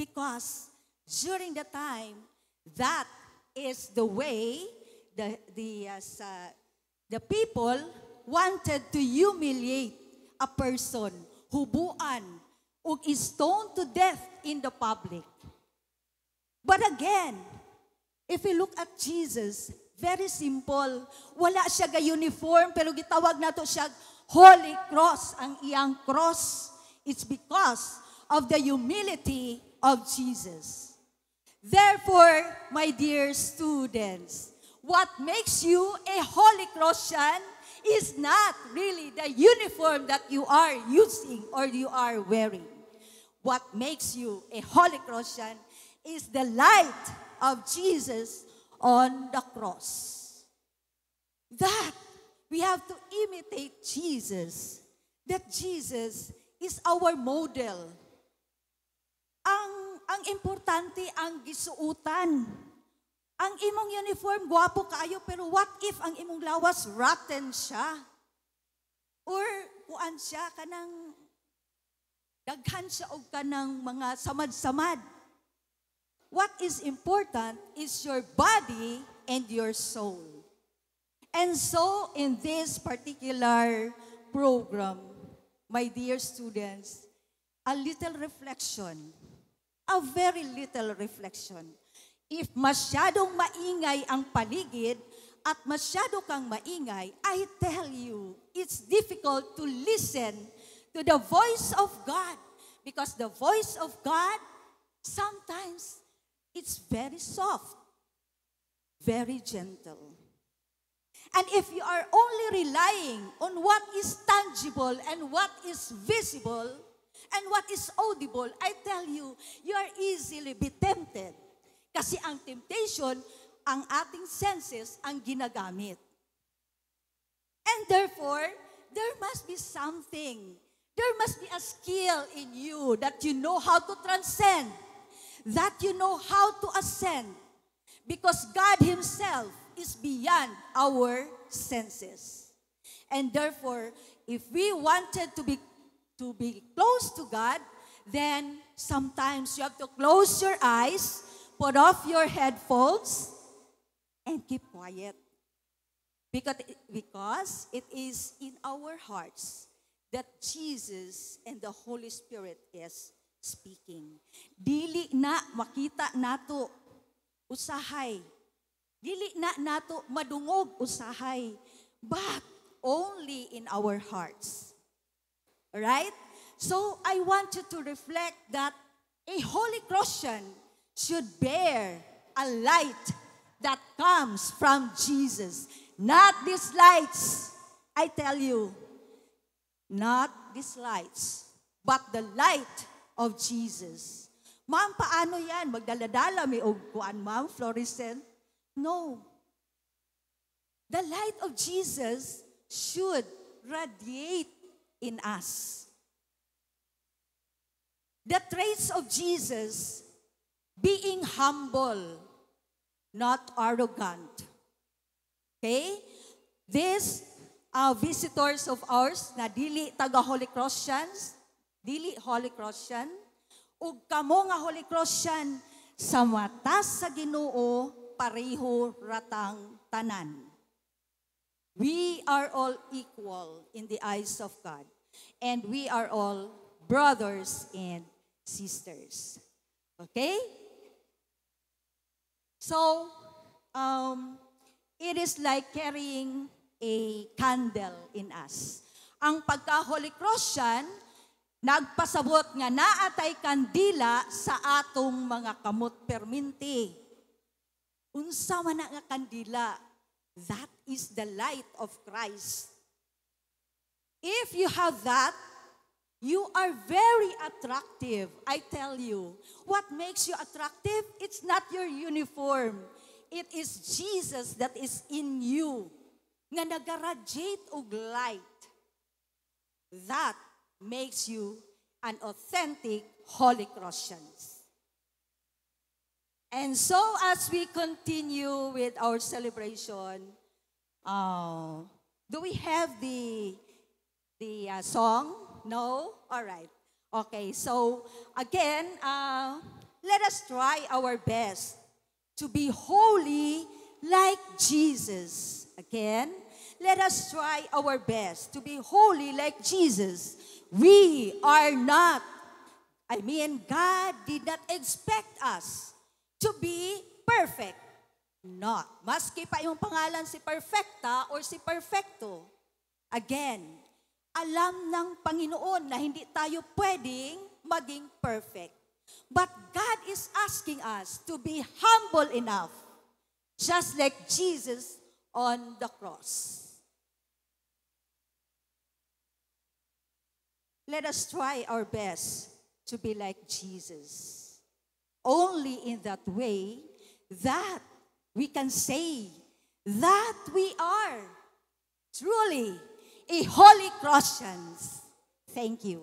Because during the time, that is the way the people wanted to humiliate a person, hubuan, ug stoned to death in the public. But again, if we look at Jesus, very simple. Wala siya ga uniform, pero gitawag nato siya Holy Cross, ang iyang cross. It's because of the humility of Jesus. Therefore, my dear students, what makes you a Holy Christian is not really the uniform that you are using or you are wearing. What makes you a Holy Christian is the light of Jesus on the cross. That we have to imitate Jesus. That Jesus is our model. Ang importante ang gisuutan. Ang imong uniform, gwapo kayo, pero what if ang imong lawas rotten siya? Or kuan siya kanang daghan siya og kanang mga samad-samad. What is important is your body and your soul. And so, in this particular program, my dear students, a little reflection, a very little reflection. If masyadong maingay ang paligid at masyado kang maingay, I tell you, it's difficult to listen to the voice of God. Because the voice of God, sometimes, it's very soft, very gentle. And if you are only relying on what is tangible and what is visible and what is audible, I tell you, you are easily be tempted. Kasi ang temptation, ang ating senses ang ginagamit. And therefore, there must be something. There must be a skill in you that you know how to transcend, that you know how to ascend. Because God Himself is beyond our senses. And therefore, if we wanted to be close to God, then sometimes you have to close your eyes, put off your headphones, and keep quiet. Because it is in our hearts that Jesus and the Holy Spirit is speaking. Dili na makita nato usahay. Dili na nato madungog usahay. But only in our hearts. Alright? So I want you to reflect that a holy Christian should bear a light that comes from Jesus. Not these lights, I tell you. Not these lights, but the light of Jesus. Ma'am, paano yan? Magdaladala, may kuan, ma'am, fluorescent? No. The light of Jesus should radiate in us. The traits of Jesus, being humble, not arrogant. Okay? These visitors of ours na dili taga Holy Christians, dili Holy Christian, ug kamo nga Holy Christian, sa mata sa Ginoo pareho ratang tanan. We are all equal in the eyes of God, and we are all brothers and sisters. Okay? So, it is like carrying a candle in us. Ang pagka-Holy Christian, nagpasabot nga naatay kandila sa atong mga kamot perminti. Unsa man nga kandila, that is the light of Christ. If you have that, you are very attractive. I tell you, what makes you attractive? It's not your uniform. It is Jesus that is in you, nga nagaradiate og light. That makes you an authentic Holy Christian. And so as we continue with our celebration, do we have the song? No? All right. Okay, so again, let us try our best to be holy like Jesus. Again, let us try our best to be holy like Jesus. We are not, God did not expect us to be perfect. Not. Maski pa yung pangalan si perfecta or si perfecto. Again, alam ng Panginoon na hindi tayo pwedeng maging perfect. But God is asking us to be humble enough, just like Jesus on the cross. Let us try our best to be like Jesus. Only in that way that we can say that we are truly a holy Christians. Thank you.